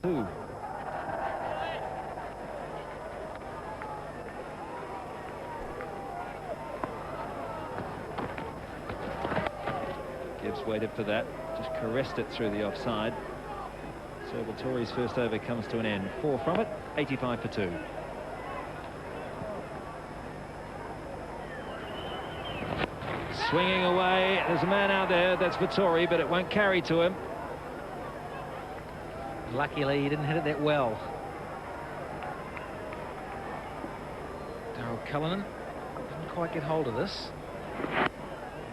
2. Gibbs waited for that, just caressed it through the offside. So Vittori's first over comes to an end. 4 from it, 85 for 2. Swinging away, there's a man out there, that's Vittori, but it won't carry to him. Luckily, he didn't hit it that well. Cullinan didn't quite get hold of this.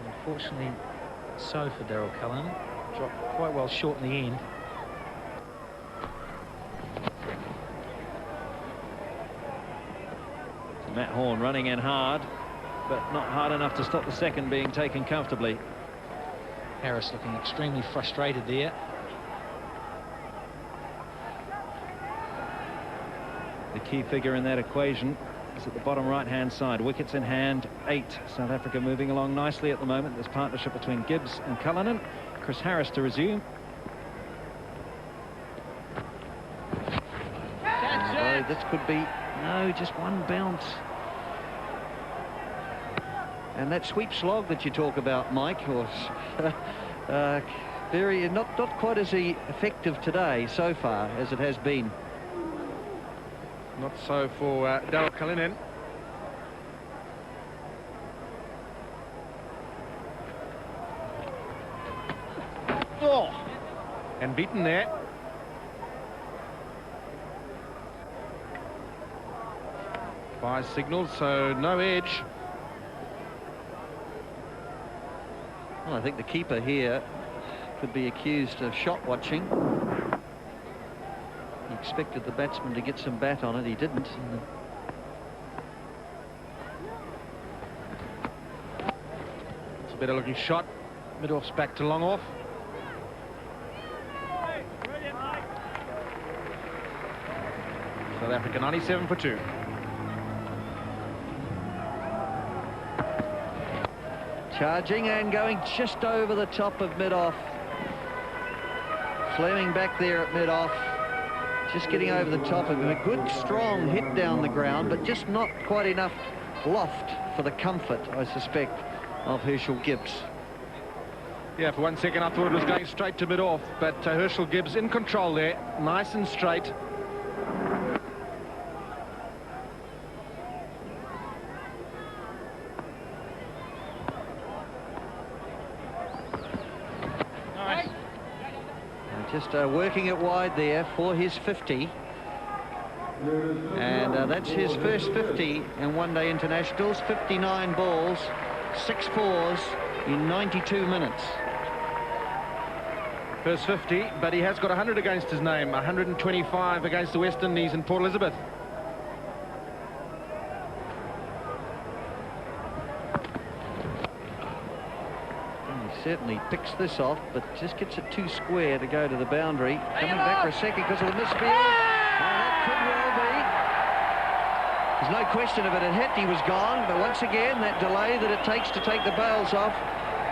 Unfortunately, so for Cullinan, dropped quite well short in the end. Matt Horn running in hard, but not hard enough to stop the second being taken comfortably. Harris looking extremely frustrated there. The key figure in that equation is at the bottom right-hand side. Wickets in hand, 8. South Africa moving along nicely at the moment. This partnership between Gibbs and Cullinan. Chris Harris to resume. Although this could be, no, just one bounce. And that sweep slog that you talk about, Mike, was very not quite as effective today so far as it has been. Not so for Cullinan. Oh, and beaten there. By signals, so no edge. Well, I think the keeper here could be accused of shot watching. He expected the batsman to get some bat on it, he didn't. It's a better looking shot. Mid-off's back to long off. South Africa 97 for 2. Charging and going just over the top of mid-off. Fleming back there at mid-off. Just getting over the top of a good strong hit down the ground, but just not quite enough loft for the comfort, I suspect, of Herschel Gibbs. Yeah, for 1 second I thought it was going straight to mid-off, but Herschel Gibbs in control there, nice and straight. Just working it wide there for his 50. And that's his first 50 in one-day internationals. 59 balls, 6 fours in 92 minutes. First 50, but he has got 100 against his name. 125 against the West Indies in Port Elizabeth. Certainly picks this off, but just gets it too square to go to the boundary. Coming back for a second because of the misfield. That could well be. There's no question of it. It hit, he was gone, but once again, that delay that it takes to take the bails off.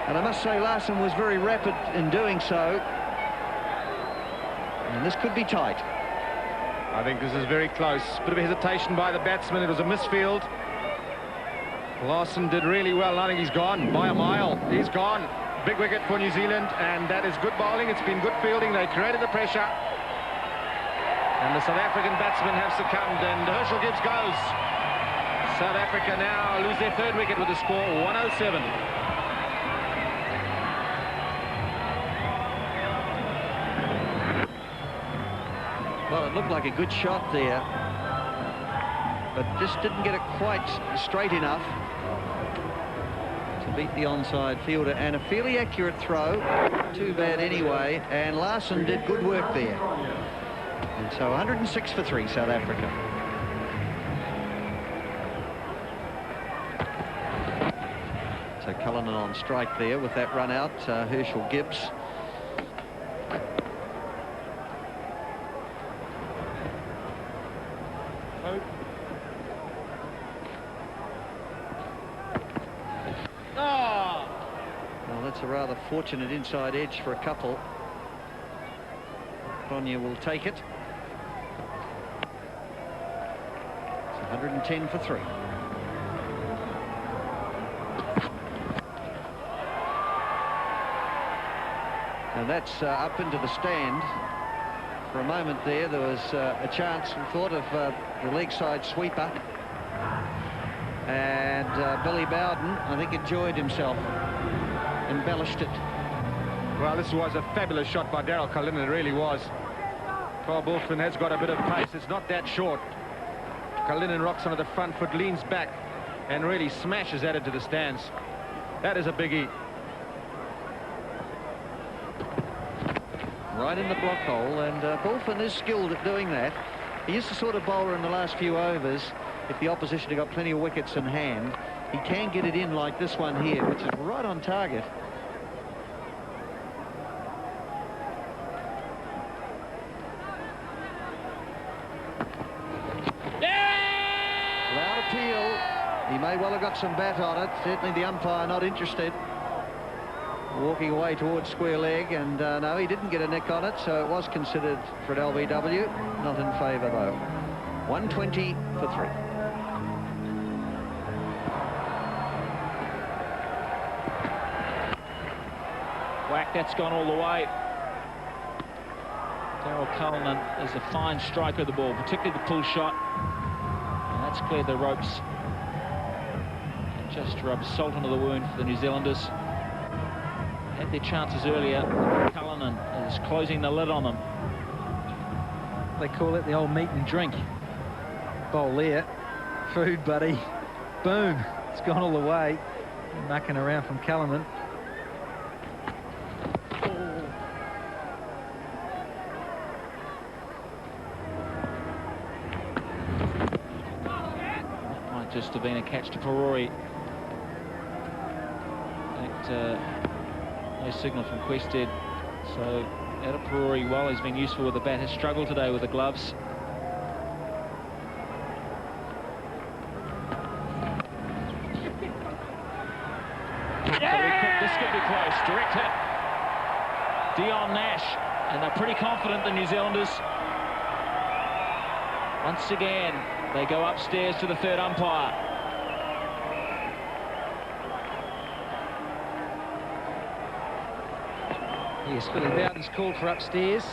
And I must say, Larson was very rapid in doing so. And this could be tight. I think this is very close. Bit of a hesitation by the batsman. It was a misfield. Larson did really well. I think he's gone by a mile. He's gone. Big wicket for New Zealand, and that is good bowling. It's been good fielding. They created the pressure. And the South African batsmen have succumbed, and Herschel Gibbs goes. South Africa now lose their 3rd wicket with the score 107. Well, it looked like a good shot there, but just didn't get it quite straight enough to beat the onside fielder, and a fairly accurate throw. Too bad anyway, and Larson did good work there. And so 106 for 3, South Africa. So Cullinan on strike there with that run out, Herschel Gibbs. That's a rather fortunate inside edge for a couple. Konya will take it. 110 for 3. And that's up into the stand. For a moment there was a chance, we thought, of the leg side sweeper. And Billy Bowden, I think, enjoyed himself, embellished it. Well, this was a fabulous shot by Daryl Cullinan, it really was. Carl Bulfin has got a bit of pace, it's not that short. Cullinan rocks onto the front foot, leans back, and really smashes that into the stands. That is a biggie. Right in the block hole, and Bulfin is skilled at doing that. He is the sort of bowler in the last few overs, if the opposition have got plenty of wickets in hand, he can get it in like this one here, which is right on target. Loud appeal. He may well have got some bat on it. Certainly the umpire not interested. Walking away towards square leg, and no, he didn't get a nick on it, so it was considered for an LBW. Not in favour, though. 120 for 3. Whack, that's gone all the way. Daryl Cullinan is a fine striker of the ball, particularly the pull shot. And that's cleared the ropes. And just rubs salt into the wound for the New Zealanders. Had their chances earlier. Cullinan is closing the lid on them. They call it the old meat and drink. Bowl there. Food, buddy. Boom. It's gone all the way. Mucking around from Cullinan. Just have been a catch to Perori. In fact, no signal from Quested. So out of Perori, while he's been useful with the bat, has struggled today with the gloves. This could be close. Direct hit. Dion Nash, and they're pretty confident, the New Zealanders. Once again, they go upstairs to the third umpire. Yes, Billy Bowden's called for upstairs.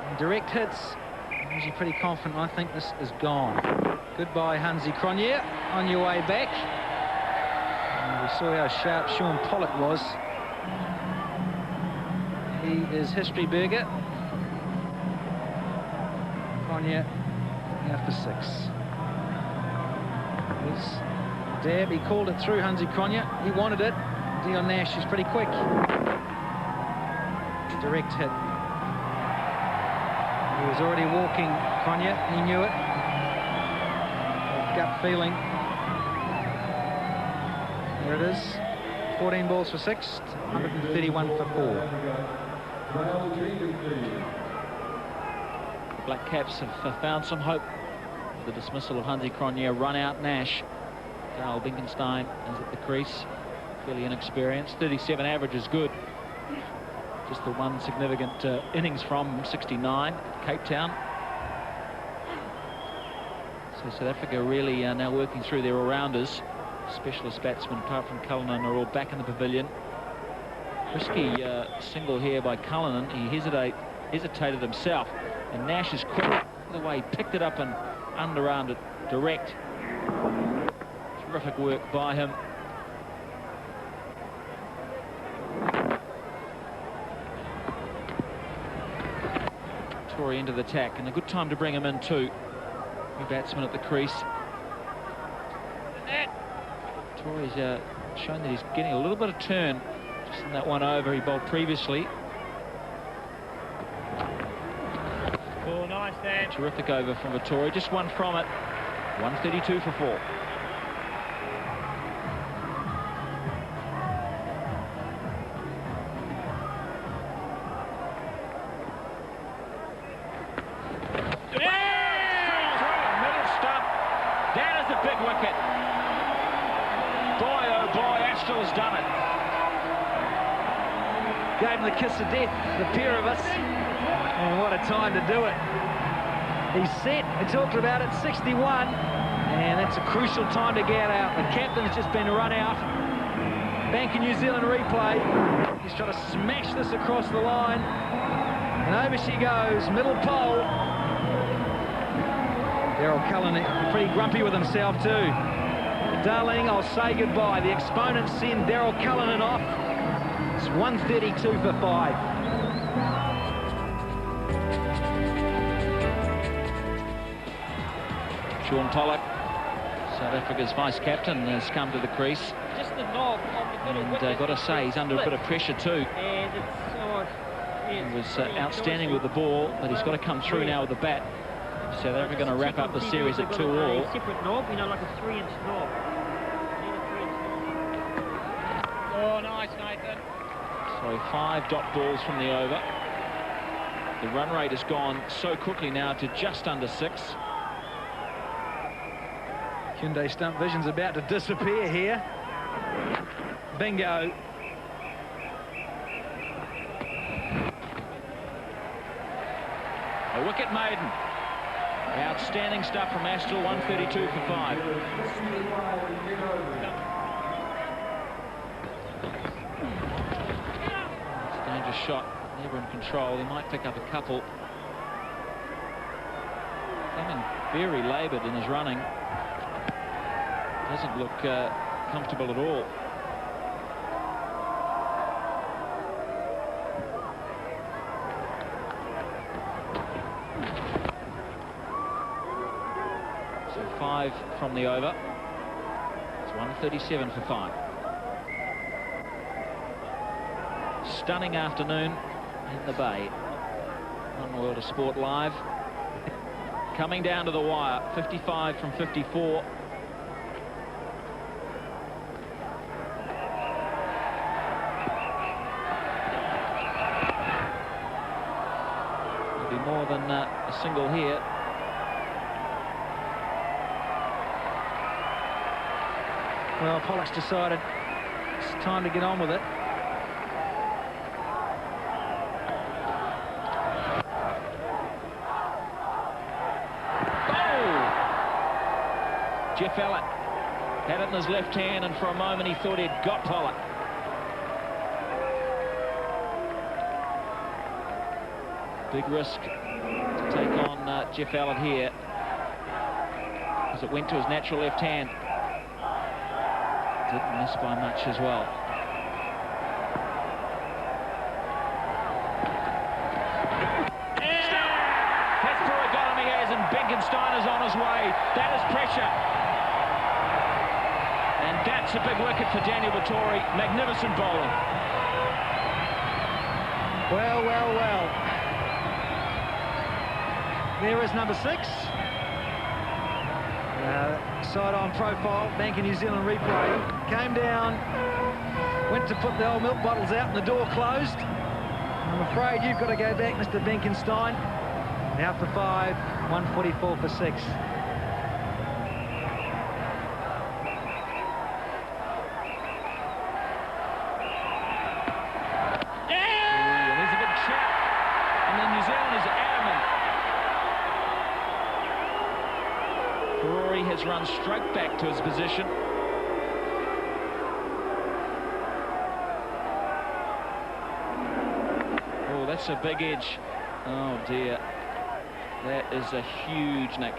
And direct hits. He's pretty confident. I think this is gone. Goodbye, Hansi Cronje. On your way back. And we saw how sharp Sean Pollock was. He is history burger. Cronje after 6. Dab, he called it through, Hansi Cronje. He wanted it. Dion Nash is pretty quick. Direct hit. He was already walking, Cronje. He knew it. Gut feeling. There it is. 14 balls for 6. 131 for 4. Black Caps have found some hope. The dismissal of Hansi Cronje, run out Nash. Dale Binkenstein is at the crease, fairly inexperienced. 37 average is good. Just the one significant innings from 69 at Cape Town. So South Africa really now working through their all-rounders. Specialist batsmen, apart from Cullinan, are all back in the pavilion. Risky single here by Cullinan. He hesitated himself, and Nash is quick the way he picked it up and underarmed it direct. Terrific work by him. Tory into the attack, and a good time to bring him in too. New batsman at the crease. Tory's shown that he's getting a little bit of turn just in that one over he bowled previously. Oh, nice there. Terrific over from Vittori, just one from it. 132 for 4. Gave him the kiss of death, the pair of us. And what a time to do it. He's set, we talked about it, 61. And that's a crucial time to get out. The captain's just been run out. Bank of New Zealand replay. He's trying to smash this across the line. And over she goes, middle pole. Daryl Cullen pretty grumpy with himself too. Darling, I'll say goodbye. The exponents send Daryl Cullen off. It's 132 for 5. Sean Pollock, South Africa's vice-captain, has come to the crease. Just the knob. And got to say, he's under a bit of pressure too. He was outstanding with the ball, but he's got to come through now with the bat. South Africa going to wrap up the series at 2-all. Separate knob, you know, like a 3-inch knob. Oh, nice, Nathan. So 5 dot balls from the over. The run rate has gone so quickly now to just under 6. Hyundai Stump Vision's about to disappear here. Bingo. A wicket maiden. Outstanding stuff from Astral, 132 for 5. It's a dangerous shot, never in control. He might pick up a couple. Coming very laboured in his running. Doesn't look comfortable at all. So 5 from the over. It's 137 for 5. Stunning afternoon in the Bay. On World of Sport Live. Coming down to the wire, 55 from 54. More than a single here. Well, Pollock's decided it's time to get on with it. Oh! Jeff Allen had it in his left hand, and for a moment he thought he'd got Pollock. Big risk to take on Jeff Allen here, as it went to his natural left hand. Didn't miss by much as well. That's Brewer got him, he has, and Benkenstein is on his way. That is pressure. And that's a big wicket for Daniel Vettori. Magnificent bowling. Well, well, well. There is number 6. Side-on profile, Bank of New Zealand replay. Came down, went to put the old milk bottles out and the door closed. I'm afraid you've got to go back, Mr. Benkenstein. Now for 5, 144 for 6. There's a big trap, and then New Zealand is adamant. Rory has run straight back to his position. Oh, that's a big edge. Oh dear, that is a huge nick.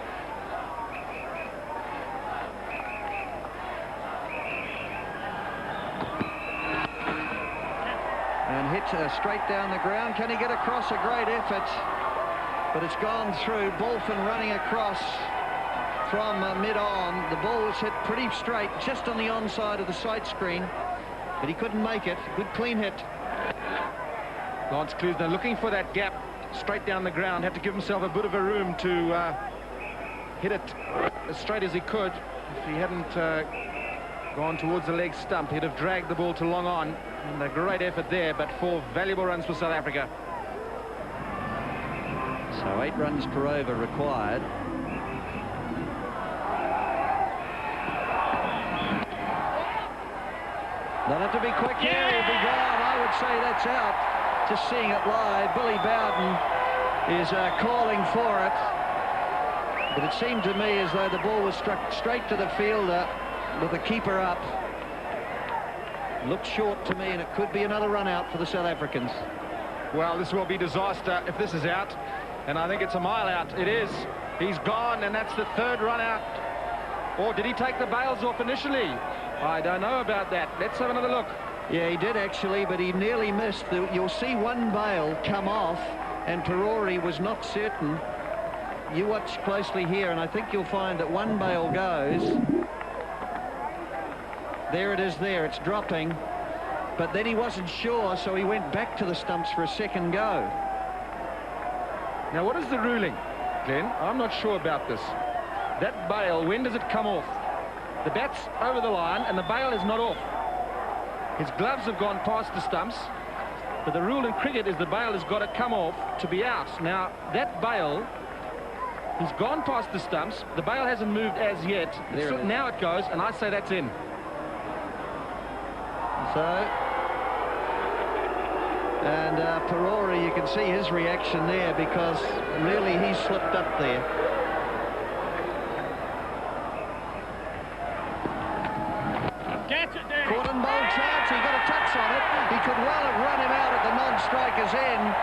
And hit straight down the ground. Can he get across? A great effort, but it's gone through. Bolfin running across from mid-on. The ball was hit pretty straight, just on the onside of the sight screen, but he couldn't make it. Good clean hit. Lance Klusener looking for that gap straight down the ground. Had to give himself a bit of a room to hit it as straight as he could. If he hadn't gone towards the leg stump, he'd have dragged the ball to long on. And a great effort there, but 4 valuable runs for South Africa. So 8 runs per over required. They'll have to be quick here. He'll be gone. I would say that's out. Just seeing it live, Billy Bowden is calling for it. But it seemed to me as though the ball was struck straight to the fielder with the keeper up. Looked short to me, and it could be another run out for the South Africans. Well, this will be disaster if this is out, and I think it's a mile out. It is. He's gone, and that's the third run out. Or did he take the bails off initially? I don't know about that. Let's have another look. Yeah, he did actually, but he nearly missed. You'll see one bail come off, and Perori was not certain. You watch closely here, and I think you'll find that one bail goes. There it is there, it's dropping. But then he wasn't sure, so he went back to the stumps for a second go. Now, what is the ruling, Glenn? I'm not sure about this. That bail, when does it come off? The bat's over the line, and the bail is not off. His gloves have gone past the stumps, but the rule in cricket is the bail has got to come off to be out. Now, that bail, he's gone past the stumps. The bail hasn't moved as yet. So now it goes, and I say that's in. So, and Perori, you can see his reaction there, because really he slipped up there. Caught and bowled chance, he got a touch on it. He could well have run him out at the non-striker's end,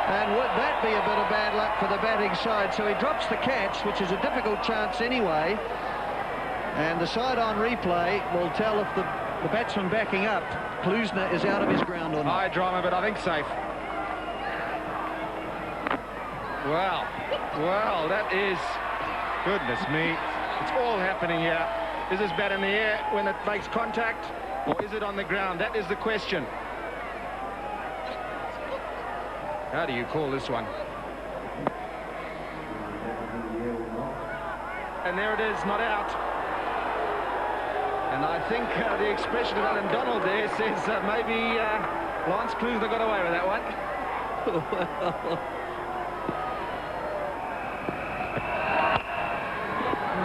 and would that be a bit of bad luck for the batting side? So he drops the catch, which is a difficult chance anyway, and the side on replay will tell if the batsman backing up, Klusener, is out of his ground or not. High drama, but I think safe. Well, that is... Goodness me. It's all happening here. Is this bat in the air when it makes contact, or is it on the ground? That is the question. How do you call this one? And there it is, not out. And I think the expression of Alan Donald there says maybe Lance Klusener got away with that one.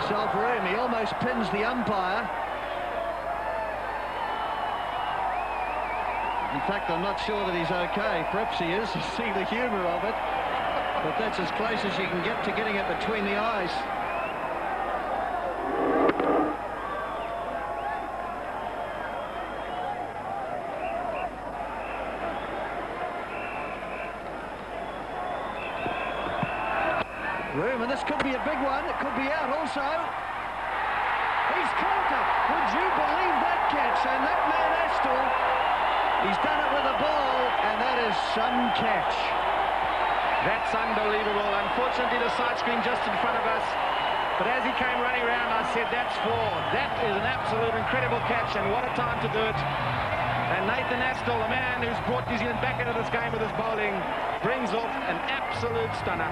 Himself room, he almost pins the umpire. In fact, I'm not sure that he's okay. Perhaps he is. You see the humour of it. But that's as close as you can get to getting it between the eyes. Room, and this could be a big one. It could be out also. He's caught it. Would you believe that catch? And that man Astle, he's done it with a ball, and that is some catch. That's unbelievable. Unfortunately, the side screen just in front of us. But as he came running around, I said, that's four. That is an absolute incredible catch, and what a time to do it. And Nathan Astle, the man who's brought New Zealand back into this game with his bowling, brings off an absolute stunner.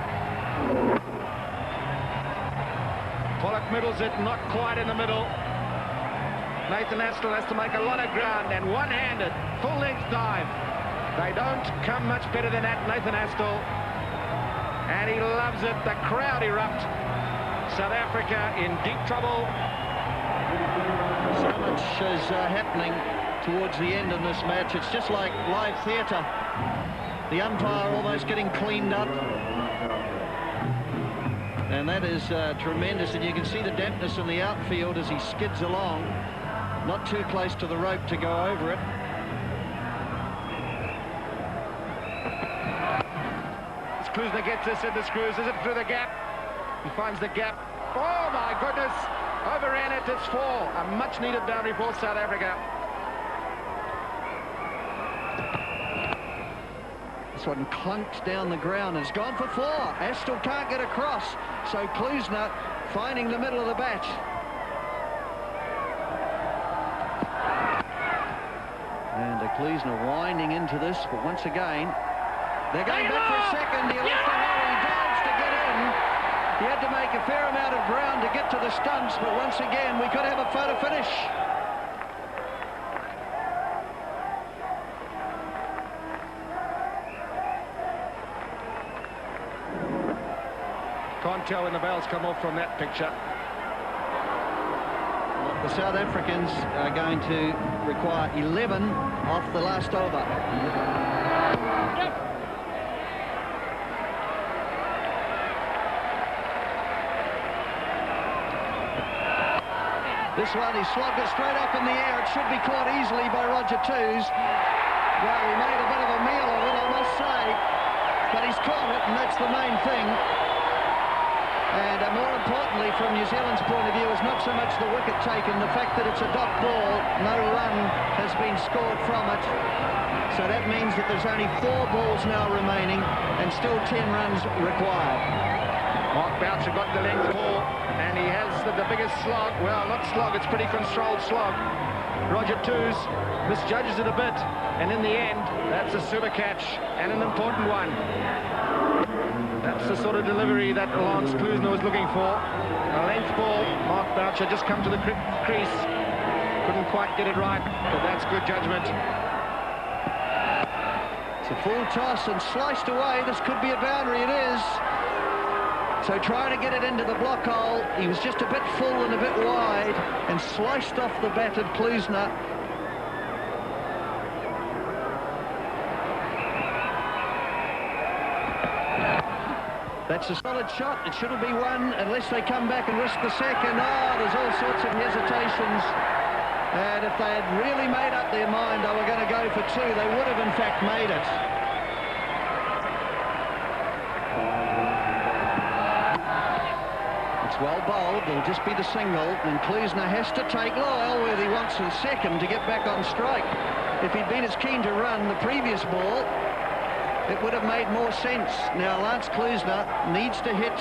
Pollock middles it, not quite in the middle. Nathan Astle has to make a lot of ground, and one-handed, full-length dive. They don't come much better than that, Nathan Astle. And he loves it. The crowd erupt. South Africa in deep trouble. So much is happening towards the end of this match. It's just like live theatre. The umpire almost getting cleaned up. And that is tremendous, and you can see the dampness in the outfield as he skids along. Not too close to the rope to go over it. As Klusener gets this in the screws, is it through the gap? He finds the gap. Oh my goodness! Overran it, it's four. A much needed boundary for South Africa. This one clunks down the ground and has gone for four. Astle can't get across, so Klusener finding the middle of the bat. And Klusener winding into this, but once again, they're going back for a second. He left the hole, he dives to get in. He had to make a fair amount of ground to get to the stumps, but once again, we could have a photo finish. Can't tell when the bails come off from that picture. The South Africans are going to require 11 off the last over. This one, he slogged it straight up in the air. It should be caught easily by Roger Toos. Well, he made a bit of a meal of it, I must say. But he's caught it, and that's the main thing. And more importantly, from New Zealand's point of view, is not so much the wicket taken, the fact that it's a dot ball, no run has been scored from it. So that means that there's only 4 balls now remaining, and still 10 runs required. Mark Boucher got the length ball, and he has the biggest slog. Well, not slog, it's pretty controlled slog. Roger Toos misjudges it a bit, and in the end, that's a super catch, and an important one. That's the sort of delivery that Lance Klusener was looking for. A length ball, Mark Boucher just come to the crease. Couldn't quite get it right, but that's good judgment. It's a full toss and sliced away. This could be a boundary, it is. So trying to get it into the block hole, he was just a bit full and a bit wide, and sliced off the battered Klusener. That's a solid shot. It shouldn't be one unless they come back and risk the second. Oh, there's all sorts of hesitations. And if they had really made up their mind they were going to go for 2, they would have in fact made it. It's well bowled. It'll just be the single. And Klusener has to take Elworthy wants a second to get back on strike. If he'd been as keen to run the previous ball, it would have made more sense. Now, Lance Klusener needs to hit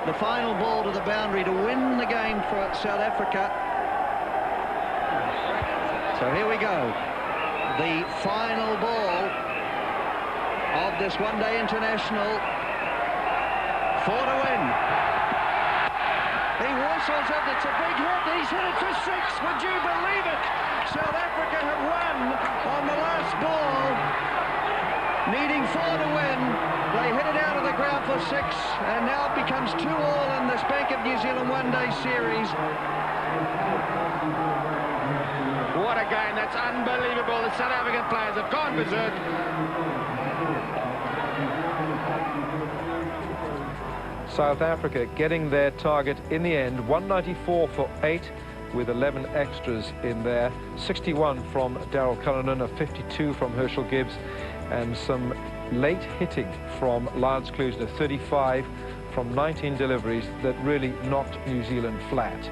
the final ball to the boundary to win the game for South Africa. So here we go. The final ball of this one-day international. 4 to win. He whistles it. It's a big hit. He's hit it for 6. Would you believe it? South Africa have won on the last ball. Needing 4 to win, they hit it out of the ground for 6, and now it becomes 2-all in this Bank of New Zealand one-day series. What a game, that's unbelievable. The South African players have gone berserk. South Africa getting their target in the end, 194 for 8 with 11 extras in there. 61 from Darryl Cullinan, a 52 from Herschel Gibbs, and some late hitting from Lance Klusener, 35 from 19 deliveries that really knocked New Zealand flat.